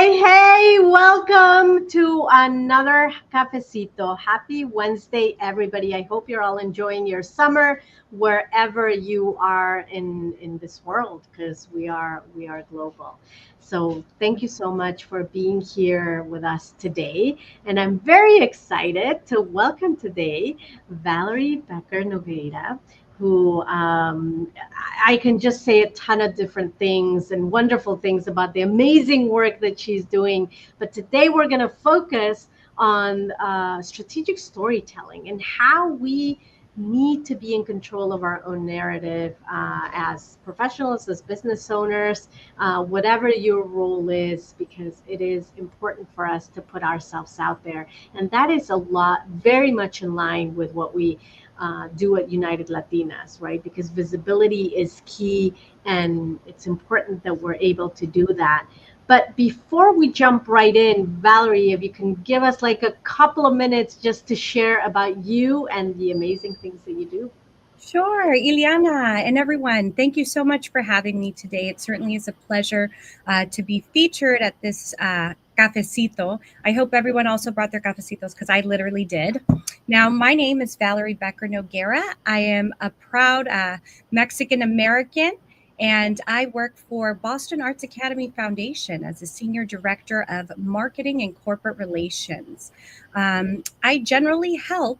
Hey, welcome to another Cafecito. Happy Wednesday, everybody. I hope you're all enjoying your summer wherever you are in this world, because we are global. So thank you so much for being here with us today. And I'm very excited to welcome today Valerie Becker-Nogueira, who I can just say a ton of different things and wonderful things about the amazing work that she's doing. But today we're going to focus on strategic storytelling and how we need to be in control of our own narrative as professionals, as business owners, whatever your role is, because it is important for us to put ourselves out there. And that is a lot, very much in line with what we do at United Latinas, right? Because visibility is key, and it's important that we're able to do that. But before we jump right in, Valerie, if you can give us like a couple of minutes just to share about you and the amazing things that you do. Sure, Ileana and everyone, thank you so much for having me today. It certainly is a pleasure to be featured at this cafecito. I hope everyone also brought their cafecitos because I literally did. Now, my name is Valerie Becker-Nogueira. I am a proud Mexican American, and I work for Boston Arts Academy Foundation as a senior director of marketing and corporate relations. I generally help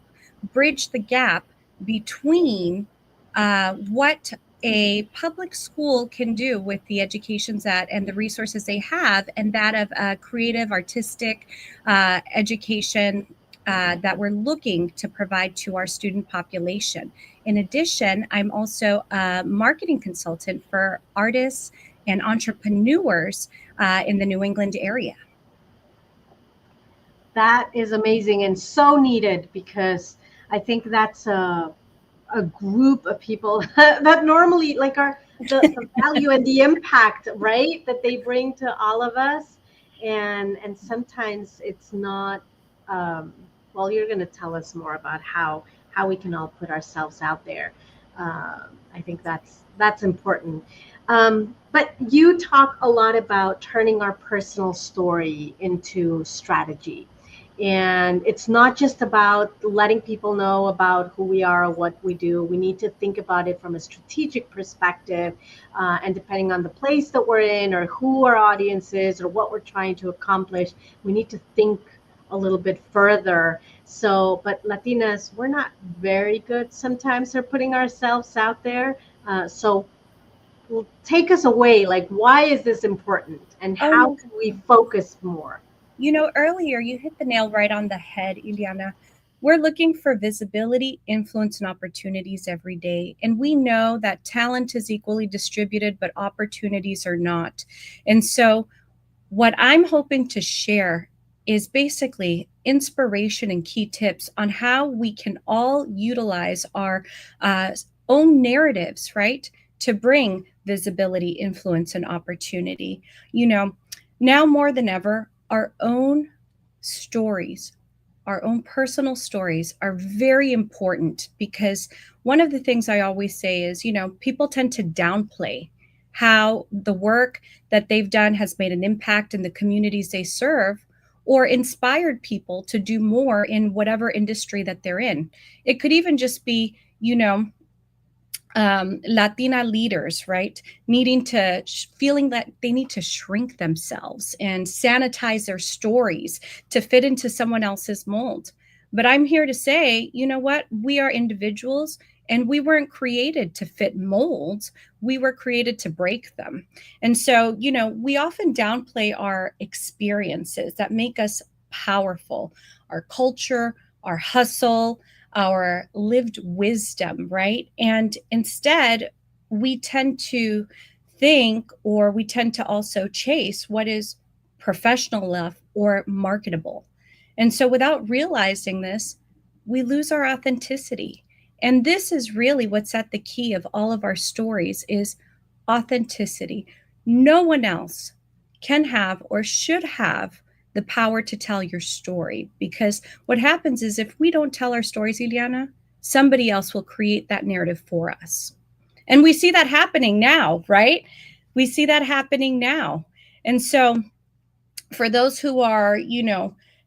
bridge the gap between what a public school can do with the educations that and the resources they have, and that of creative, artistic education that we're looking to provide to our student population. In addition, I'm also a marketing consultant for artists and entrepreneurs in the New England area. That is amazing and so needed, because I think that's a group of people that normally like are the value and the impact, right, that they bring to all of us. And sometimes it's not well, you're going to tell us more about how we can all put ourselves out there. I think that's important. But you talk a lot about turning our personal story into strategy, and it's not just about letting people know about who we are or what we do. We need to think about it from a strategic perspective. And depending on the place that we're in, or who our audience is, or what we're trying to accomplish, we need to think a little bit further. So, but Latinas, we're not very good sometimes at putting ourselves out there. So, take us away. Like, why is this important? And Oh, how no. can we focus more? Earlier you hit the nail right on the head, Ileana. We're looking for visibility, influence, and opportunities every day. And we know that talent is equally distributed, but opportunities are not. And so, what I'm hoping to share is basically inspiration and key tips on how we can all utilize our uh, own narratives, right, to bring visibility, influence, and opportunity. You know, now more than ever, our own stories, our own personal stories are very important, because one of the things I always say is, people tend to downplay how the work that they've done has made an impact in the communities they serve, or inspired people to do more in whatever industry that they're in. It could even just be, Latina leaders, right? Needing to, feeling that they need to shrink themselves and sanitize their stories to fit into someone else's mold. But I'm here to say, you know what? We are individuals, and we weren't created to fit molds. We were created to break them. And so, we often downplay our experiences that make us powerful, our culture, our hustle, our lived wisdom, right? And instead, we tend to think, or we tend to also chase what is professional enough or marketable. And so, without realizing this, we lose our authenticity. And this is really what's at the key of all of our stories is authenticity. No one else can have or should have the power to tell your story, because what happens is if we don't tell our stories, Ileana, somebody else will create that narrative for us. And we see that happening now, right? We see that happening now. And so For those who are,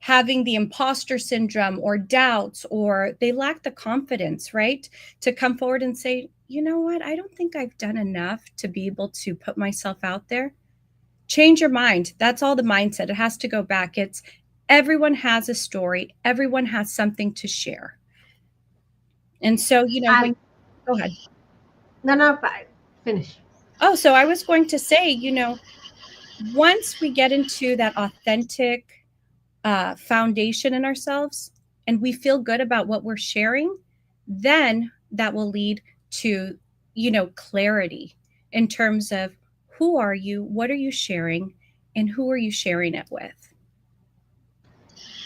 having the imposter syndrome or doubts, or they lack the confidence, right, to come forward and say, you know what, I don't think I've done enough to be able to put myself out there. Change your mind. That's all the mindset. It has to go back. It's everyone has a story, everyone has something to share. And so, I when go ahead. no no finish. Oh, so I was going to say, once we get into that authentic foundation in ourselves and we feel good about what we're sharing, then that will lead to, clarity in terms of who are you, what are you sharing, and who are you sharing it with.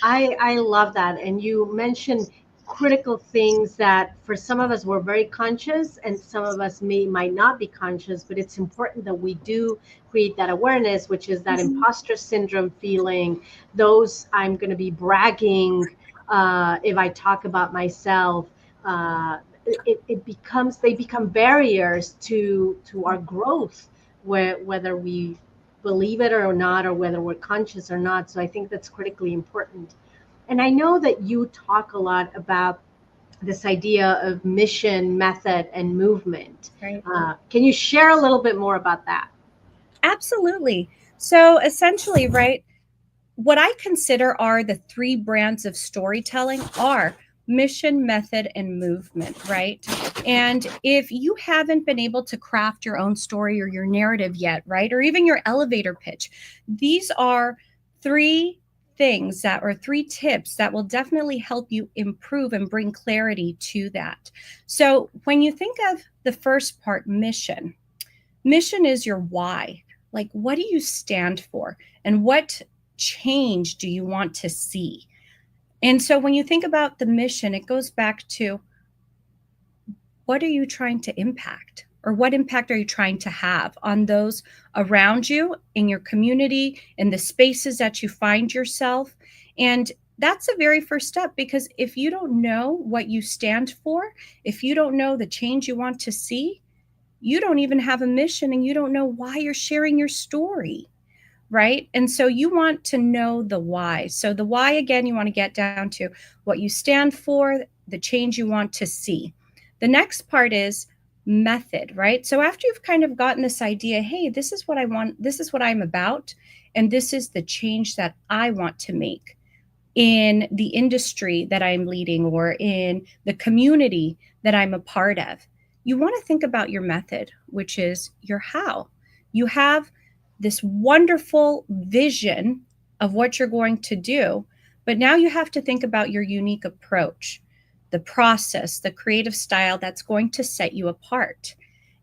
I love that. And you mentioned critical things that for some of us we're very conscious and some of us might not be conscious, but it's important that we do create that awareness, which is that Mhm. imposter syndrome feeling, those I'm going to be bragging if I talk about myself. It becomes they become barriers to our growth, whether we believe it or not, or whether we're conscious or not. So I think that's critically important. And I know that you talk a lot about this idea of mission, method, and movement. Right. Can you share a little bit more about that? Absolutely. So essentially, right, what I consider are the three brands of storytelling are mission, method, and movement, right? And if you haven't been able to craft your own story or your narrative yet, right, or even your elevator pitch, these are three things that or three tips that will definitely help you improve and bring clarity to that. So when you think of the first part, mission is your why. Like, what do you stand for? And what change do you want to see? And so when you think about the mission, it goes back to what are you trying to impact? Or what impact are you trying to have on those around you, in your community, in the spaces that you find yourself? And that's the very first step, because if you don't know what you stand for, if you don't know the change you want to see, you don't even have a mission and you don't know why you're sharing your story, right? And so you want to know the why. So the why, again, you want to get down to what you stand for, the change you want to see. The next part is method, right? So after you've kind of gotten this idea, hey, this is what I want, this is what I'm about, and this is the change that I want to make in the industry that I'm leading or in the community that I'm a part of. You want to think about your method, which is your how. You have this wonderful vision of what you're going to do, but now you have to think about your unique approach, the process, the creative style that's going to set you apart.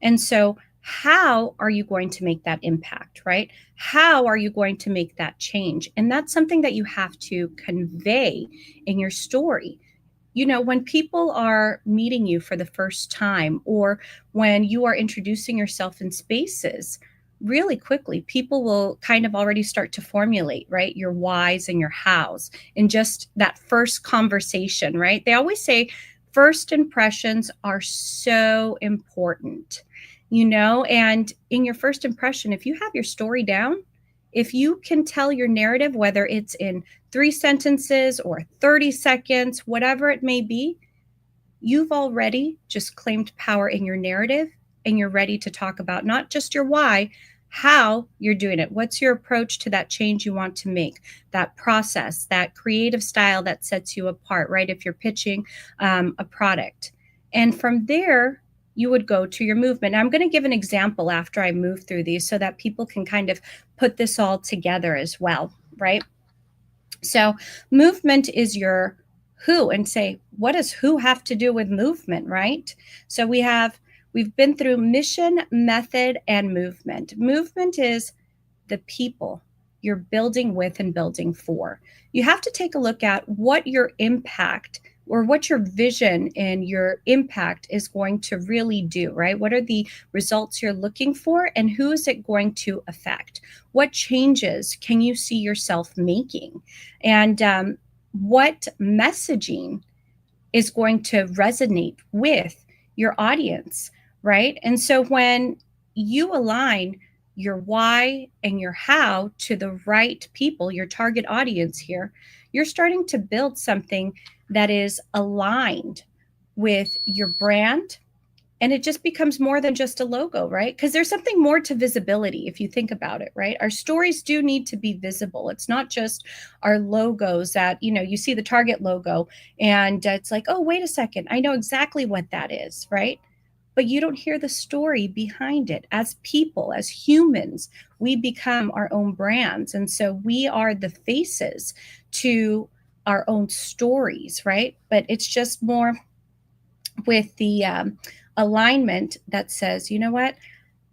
And so, how are you going to make that impact, right? How are you going to make that change? And that's something that you have to convey in your story. When people are meeting you for the first time, or when you are introducing yourself in spaces, really quickly, people will kind of already start to formulate, right, your whys and your hows in just that first conversation, right? They always say first impressions are so important, and in your first impression, if you have your story down, if you can tell your narrative, whether it's in 3 sentences or 30 seconds, whatever it may be, you've already just claimed power in your narrative, and you're ready to talk about not just your why, how you're doing it. What's your approach to that change you want to make, that process, that creative style that sets you apart, right? If you're pitching a product. And from there, you would go to your movement. Now, I'm going to give an example after I move through these so that people can kind of put this all together as well, right? So, movement is your who, and say, what does who have to do with movement, right? So, we've been through mission, method, and movement. Movement is the people you're building with and building for. You have to take a look at what your impact or what your vision and your impact is going to really do, right? What are the results you're looking for, and who is it going to affect? What changes can you see yourself making? And what messaging is going to resonate with your audience, right? And so when you align your why and your how to the right people, your target audience here, you're starting to build something that is aligned with your brand, and it just becomes more than just a logo, right? Because there's something more to visibility if you think about it, right? Our stories do need to be visible. It's not just our logos that, you see the Target logo and it's like, oh, wait a second, I know exactly what that is, right? But you don't hear the story behind it. As people, as humans, we become our own brands. And so we are the faces to our own stories, right? But it's just more with the alignment that says, you know what,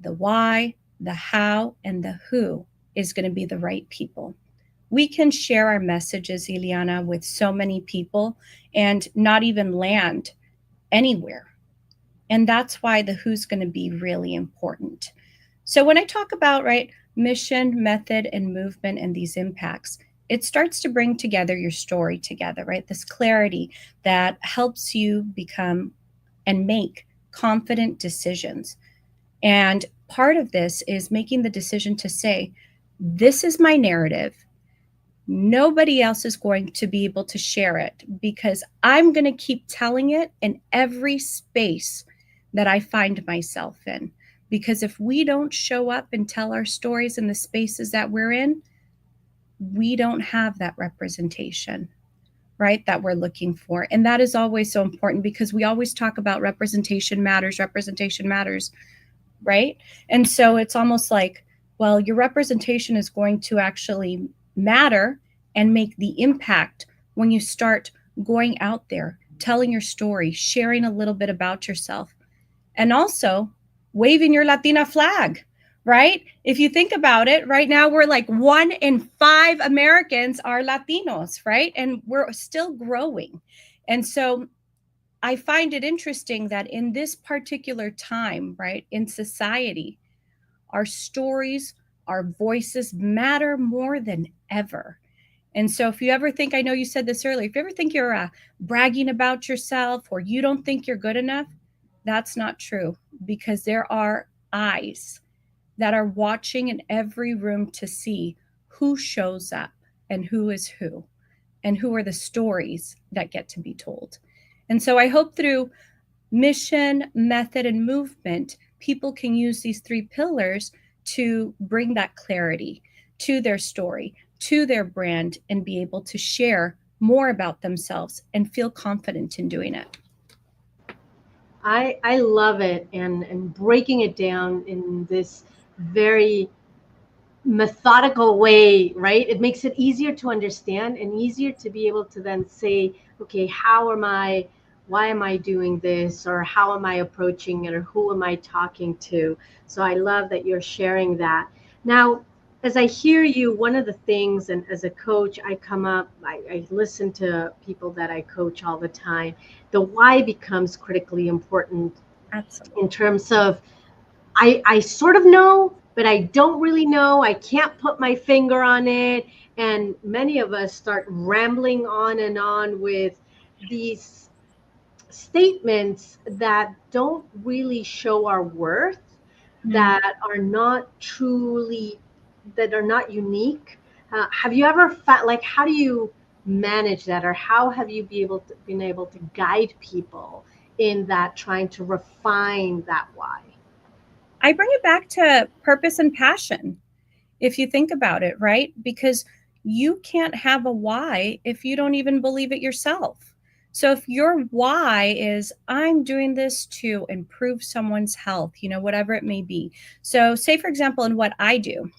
the why, the how, and the who is going to be the right people. We can share our messages, Ileana, with so many people and not even land anywhere. And that's why the who's going to be really important. So when I talk about, right, mission, method, and movement and these impacts, it starts to bring together your story together, right? This clarity that helps you become and make confident decisions. And part of this is making the decision to say, this is my narrative. Nobody else is going to be able to share it because I'm going to keep telling it in every space that I find myself in. Because if we don't show up and tell our stories in the spaces that we're in, we don't have that representation, right, that we're looking for. And that is always so important because we always talk about representation matters, right? And so it's almost like, well, your representation is going to actually matter and make the impact when you start going out there, telling your story, sharing a little bit about yourself, and also waving your Latina flag, right? If you think about it, right now we're like 1 in 5 Americans are Latinos, right? And we're still growing. And so I find it interesting that in this particular time, right, in society, our stories, our voices matter more than ever. And so if you ever think, I know you said this earlier, if you ever think you're bragging about yourself or you don't think you're good enough, that's not true, because there are eyes that are watching in every room to see who shows up and who is who and who are the stories that get to be told. And so I hope through mission, method, and movement, people can use these 3 pillars to bring that clarity to their story, to their brand, and be able to share more about themselves and feel confident in doing it. I love it, and breaking it down in this very methodical way, right? It makes it easier to understand and easier to be able to then say, okay, why am I doing this, or how am I approaching it, or who am I talking to? So I love that you're sharing that. Now, as I hear you, one of the things, and as a coach, I listen to people that I coach all the time. The why becomes critically important Absolutely. in terms of, I sort of know, but I don't really know. I can't put my finger on it. And many of us start rambling on and on with these statements that don't really show our worth, Mm. that are not truly, that are not unique. Have you ever felt like, how do you manage that, or how have you been able to guide people in that, trying to refine that why? I bring it back to purpose and passion, if you think about it, right? Because you can't have a why if you don't even believe it yourself. So if your why is, I'm doing this to improve someone's health, whatever it may be. So, say, for example, in what I do,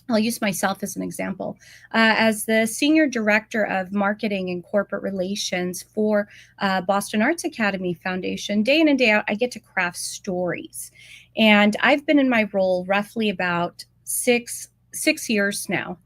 I'll use myself as an example. As the Senior Director of Marketing and Corporate Relations for Boston Arts Academy Foundation, day in and day out, I get to craft stories. And I've been in my role roughly about six years now.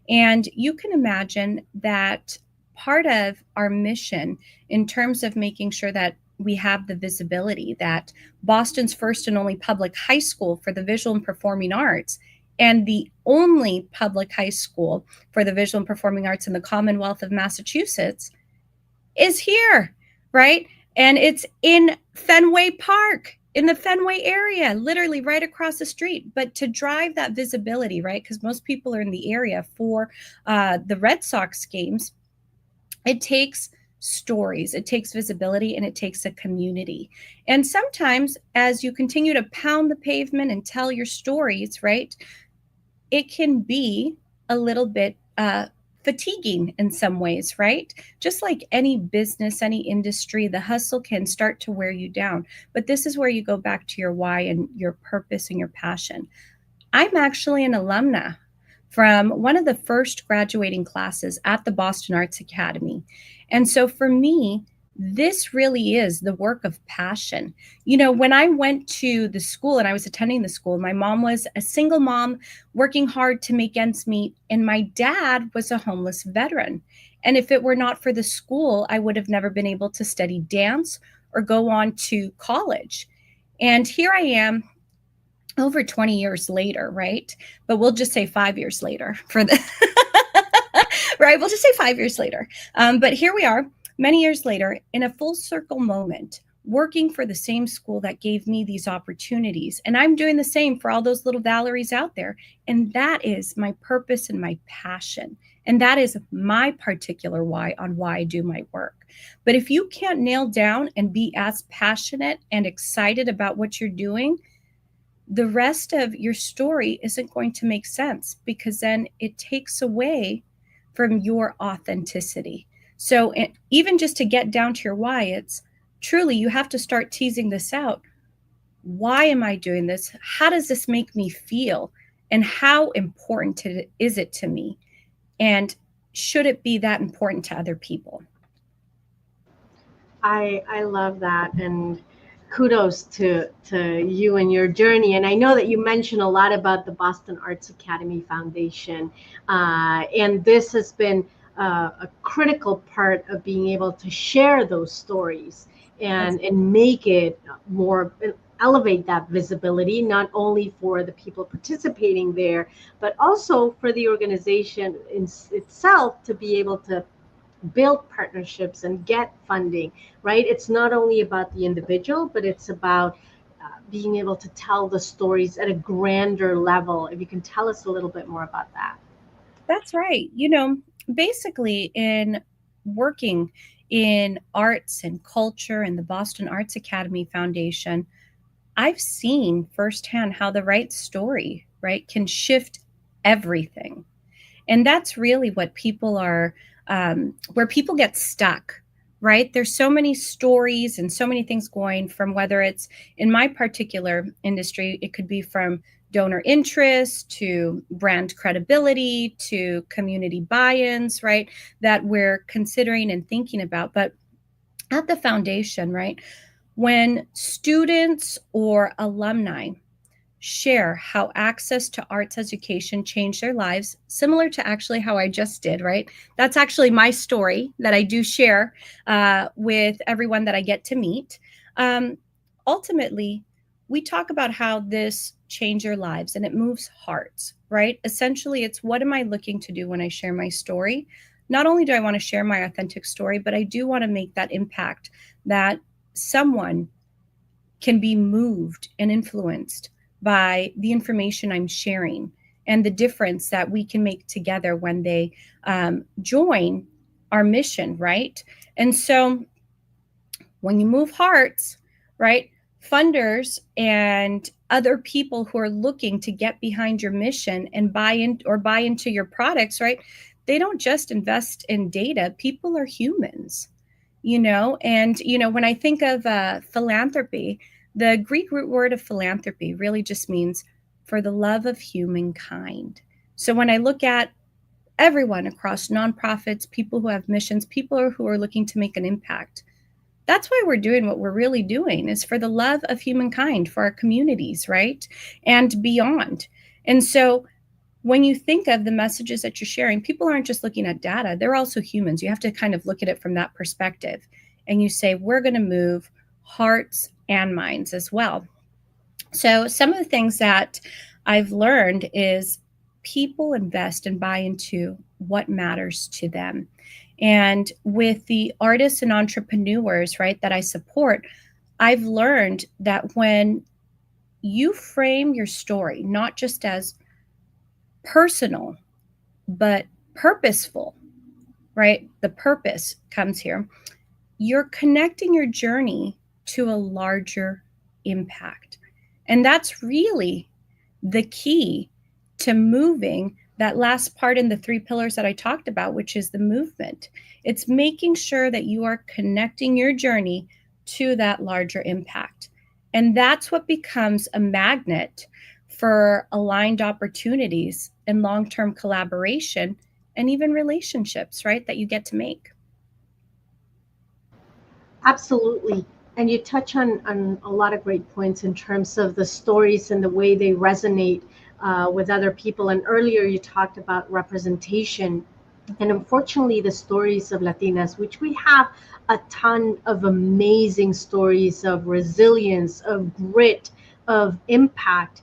And you can imagine that part of our mission, in terms of making sure that we have the visibility, that Boston's first and only public high school for the visual and performing arts, and the only public high school for the visual and performing arts in the Commonwealth of Massachusetts, is here, right? And it's in Fenway Park in the Fenway area, literally right across the street. But to drive that visibility, right? Because most people are in the area for the Red Sox games, it takes stories, it takes visibility, and it takes a community. And sometimes, as you continue to pound the pavement and tell your stories, right, it can be a little bit fatiguing in some ways, right? Just like any business, any industry, the hustle can start to wear you down. But this is where you go back to your why and your purpose and your passion. I'm actually an alumna from one of the first graduating classes at the Boston Arts Academy. And so for me, this really is the work of passion. You know, when I went to the school and I was attending the school, my mom was a single mom working hard to make ends meet, and my dad was a homeless veteran. And if it were not for the school, I would have never been able to study dance or go on to college. And here I am over 20 years later, right? But we'll just say 5 years later for the right? We'll just say 5 years later. But here we are, many years later, in a full circle moment, working for the same school that gave me these opportunities. And I'm doing the same for all those little Valeries out there. And that is my purpose and my passion. And that is my particular why on why I do my work. But if you can't nail down and be as passionate and excited about what you're doing, the rest of your story isn't going to make sense, because then it takes away from your authenticity. So even just to get down to your why, it's truly, you have to start teasing this out. Why am I doing this? How does this make me feel? And how important is it to me? And should it be that important to other people? I love that, and kudos to you and your journey. And I know that you mentioned a lot about the Boston Arts Academy Foundation, and this has been a critical part of being able to share those stories and make it more, elevate that visibility, not only for the people participating there, but also for the organization itself to be able to build partnerships and get funding, right? It's not only about the individual, but it's about being able to tell the stories at a grander level. If you can tell us a little bit more about that. That's right. You know, basically, in working in arts and culture and the Boston Arts Academy Foundation, I've seen firsthand how the right story, right, can shift everything. And that's really what people are, where people get stuck, right? There's so many stories and so many things going from, whether it's in my particular industry, it could be from donor interest to brand credibility to community buy-ins, right? That we're considering and thinking about. But at the foundation, right, when students or alumni share how access to arts education changed their lives, similar to actually how I just did, right? That's actually my story that I do share with everyone that I get to meet. Ultimately, we talk about how this changed your lives and it moves hearts, right? Essentially, it's what am I looking to do when I share my story? Not only do I want to share my authentic story, but I do want to make that impact that someone can be moved and influenced by the information I'm sharing and the difference that we can make together when they join our mission, right? And so when you move hearts, right, funders and other people who are looking to get behind your mission and buy into your products, right, they don't just invest in data. People are humans, you know. And you know, when I think of philanthropy, the Greek root word of philanthropy really just means for the love of humankind. So when I look at everyone across nonprofits, people who have missions, people who are looking to make an impact, that's why we're doing what we're really doing, is for the love of humankind, for our communities, right? And beyond. And so when you think of the messages that you're sharing, people aren't just looking at data, they're also humans. You have to kind of look at it from that perspective. And you say, we're going to move hearts and minds as well. So some of the things that I've learned is people invest and buy into what matters to them. And with the artists and entrepreneurs, right, that I support, I've learned that when you frame your story not just as personal, but purposeful, right? The purpose comes here. You're connecting your journey to a larger impact. And that's really the key to moving that last part in the three pillars that I talked about, which is the movement. It's making sure that you are connecting your journey to that larger impact. And that's what becomes a magnet for aligned opportunities and long term collaboration and even relationships, right? That you get to make. Absolutely. And you touch on a lot of great points in terms of the stories and the way they resonate with other people. And earlier you talked about representation. And unfortunately, the stories of Latinas, which we have a ton of amazing stories of resilience, of grit, of impact,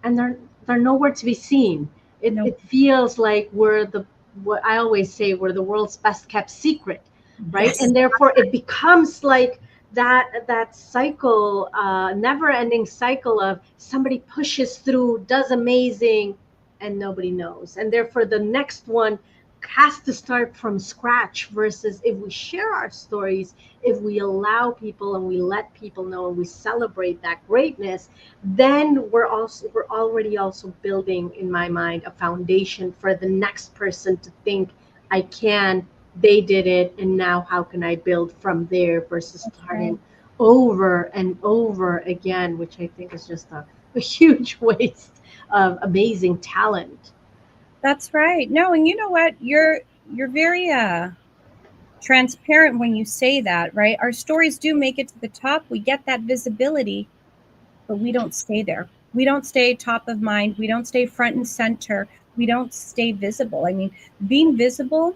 and they're nowhere to be seen. No. It feels like we're the, what I always say, we're the world's best kept secret, right? Yes. And therefore it becomes like that cycle, never ending cycle of somebody pushes through, does amazing, and nobody knows, and therefore the next one has to start from scratch. Versus if we share our stories, if we allow people and we let people know and we celebrate that greatness, then we're already also building, in my mind, a foundation for the next person to think, I can, they did it, and now how can I build from there, versus That's starting right. over and over again, which I think is just a huge waste of amazing talent. That's right. No, and you know what? You're very transparent when you say that, right? Our stories do make it to the top. We get that visibility, but we don't stay there. We don't stay top of mind. We don't stay front and center. We don't stay visible. I mean, being visible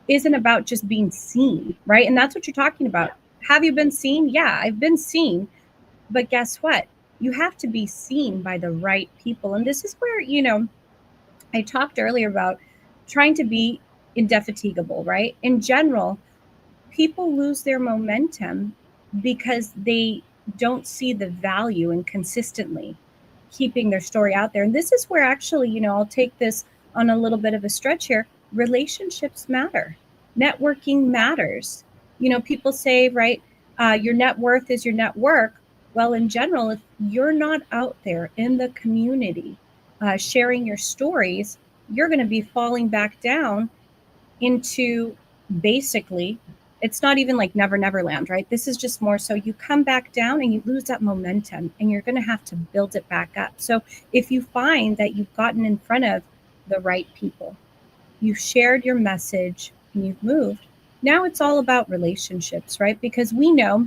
isn't about just being seen, right? And that's what you're talking about. Yeah. Have you been seen? Yeah, I've been seen. But guess what? You have to be seen by the right people. And this is where, I talked earlier about trying to be indefatigable, right? In general, people lose their momentum because they don't see the value in consistently keeping their story out there. And this is where actually, I'll take this on a little bit of a stretch here. Relationships matter, networking matters. People say, right, your net worth is your network. Well, in general, if you're not out there in the community sharing your stories, you're going to be falling back down into basically, it's not even like never land, right? This is just more so you come back down and you lose that momentum and you're going to have to build it back up. So if you find that you've gotten in front of the right people, you've shared your message and you've moved, now it's all about relationships, right? Because we know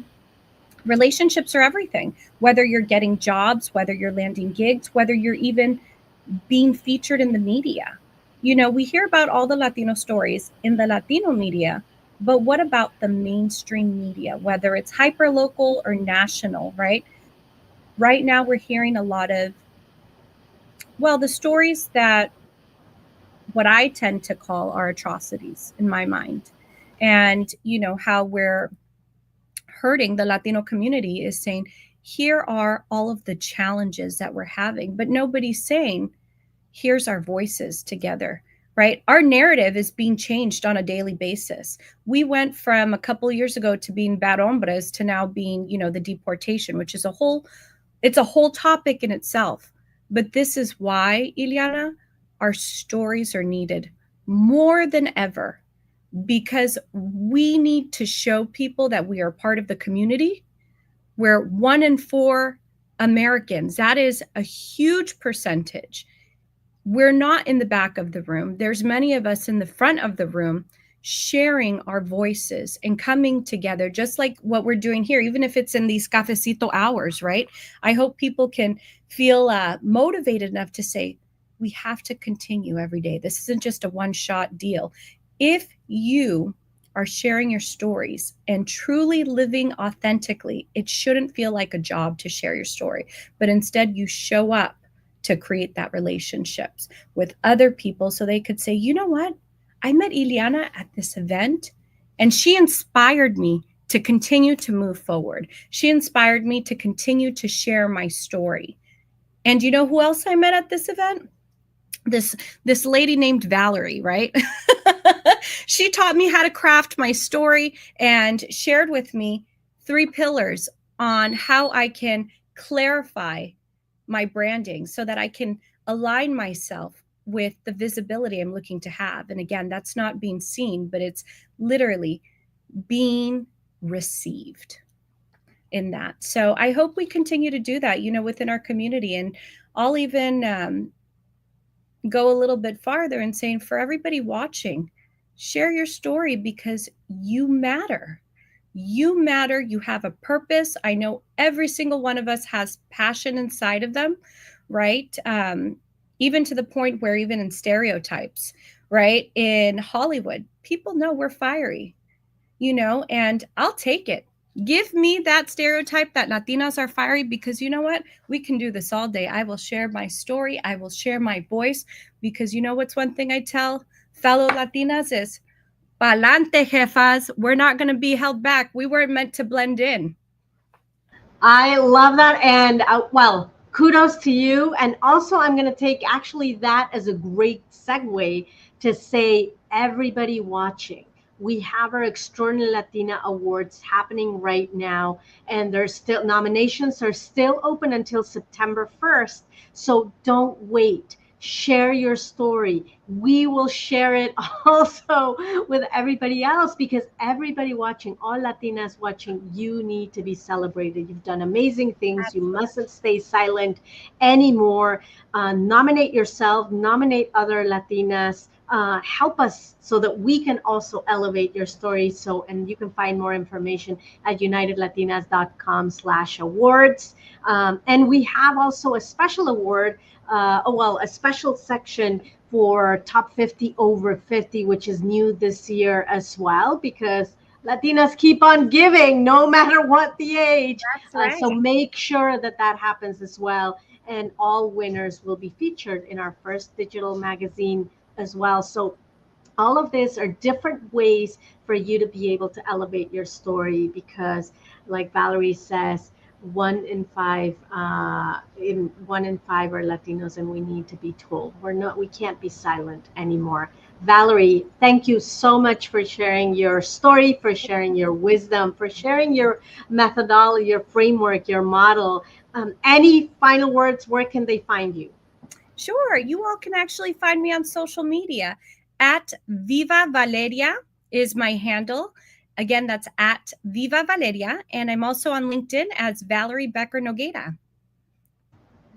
relationships are everything, whether you're getting jobs, whether you're landing gigs, whether you're even being featured in the media. We hear about all the Latino stories in the Latino media, but what about the mainstream media, whether it's hyper local or national, right? Right now, we're hearing a lot of, well, the stories that what I tend to call are atrocities in my mind. And, how we're hurting the Latino community is saying, here are all of the challenges that we're having, but nobody's saying, here's our voices together, right? Our narrative is being changed on a daily basis. We went from a couple of years ago to being bad hombres to now being, the deportation, which is it's a whole topic in itself. But this is why, Ileana, our stories are needed more than ever, because we need to show people that we are part of the community. We're 1 in 4 Americans. That is a huge percentage. We're not in the back of the room. There's many of us in the front of the room sharing our voices and coming together, just like what we're doing here, even if it's in these cafecito hours, right? I hope people can feel motivated enough to say, we have to continue every day. This isn't just a one-shot deal. If you are sharing your stories and truly living authentically, it shouldn't feel like a job to share your story, but instead you show up to create that relationships with other people so they could say, you know what? I met Ileana at this event and she inspired me to continue to move forward. She inspired me to continue to share my story. And you know who else I met at this event? This lady named Valerie, right? She taught me how to craft my story and shared with me 3 pillars on how I can clarify my branding so that I can align myself with the visibility I'm looking to have. And again, that's not being seen, but it's literally being received in that. So I hope we continue to do that, within our community. And I'll even go a little bit farther and saying, for everybody watching, share your story because you matter. You matter. You have a purpose. I know every single one of us has passion inside of them, right? Even to the point where even in stereotypes, right? In Hollywood, people know we're fiery, and I'll take it. Give me that stereotype that Latinas are fiery, because you know what? We can do this all day. I will share my story. I will share my voice, because what's one thing I tell fellow Latinas is, pa'lante, jefas. We're not going to be held back. We weren't meant to blend in. I love that. And well, kudos to you. And also, I'm going to take actually that as a great segue to say, everybody watching, we have our Extraordinary Latina Awards happening right now, and there's still nominations are still open until September 1st. So don't wait. Share your story. We will share it also with everybody else, because everybody watching, all Latinas watching, you need to be celebrated. You've done amazing things. You mustn't stay silent anymore. Nominate yourself, nominate other Latinas. Help us so that we can also elevate your story. And you can find more information at unitedlatinas.com/awards. And we have also a special award, a special section for top 50 over 50, which is new this year as well, because Latinas keep on giving no matter what the age. That's right. So make sure that happens as well. And all winners will be featured in our first digital magazine as well. So all of these are different ways for you to be able to elevate your story, because like Valerie says, 1 in 5 are Latinos, and we need to be told. We can't be silent anymore. Valerie, thank you so much for sharing your story, for sharing your wisdom, for sharing your methodology, your framework, your model. Any final words? Where can they find you? Sure. You all can actually find me on social media at Viva Valeria is my handle. Again, that's at Viva Valeria. And I'm also on LinkedIn as Valerie Becker-Nogueira.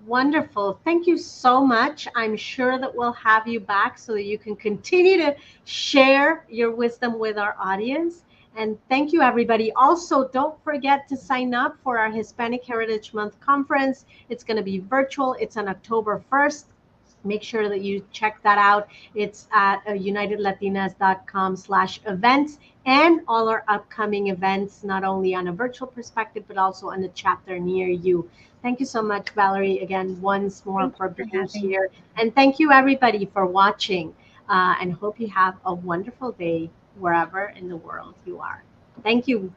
Wonderful. Thank you so much. I'm sure that we'll have you back so that you can continue to share your wisdom with our audience. And thank you, everybody. Also, don't forget to sign up for our Hispanic Heritage Month conference. It's going to be virtual. It's on October 1st. Make sure that you check that out. It's at unitedlatinas.com/events, and all our upcoming events, not only on a virtual perspective, but also on a chapter near you. Thank you so much, Valerie, again, once more for being here. And thank you, everybody, for watching. And hope you have a wonderful day wherever in the world you are. Thank you.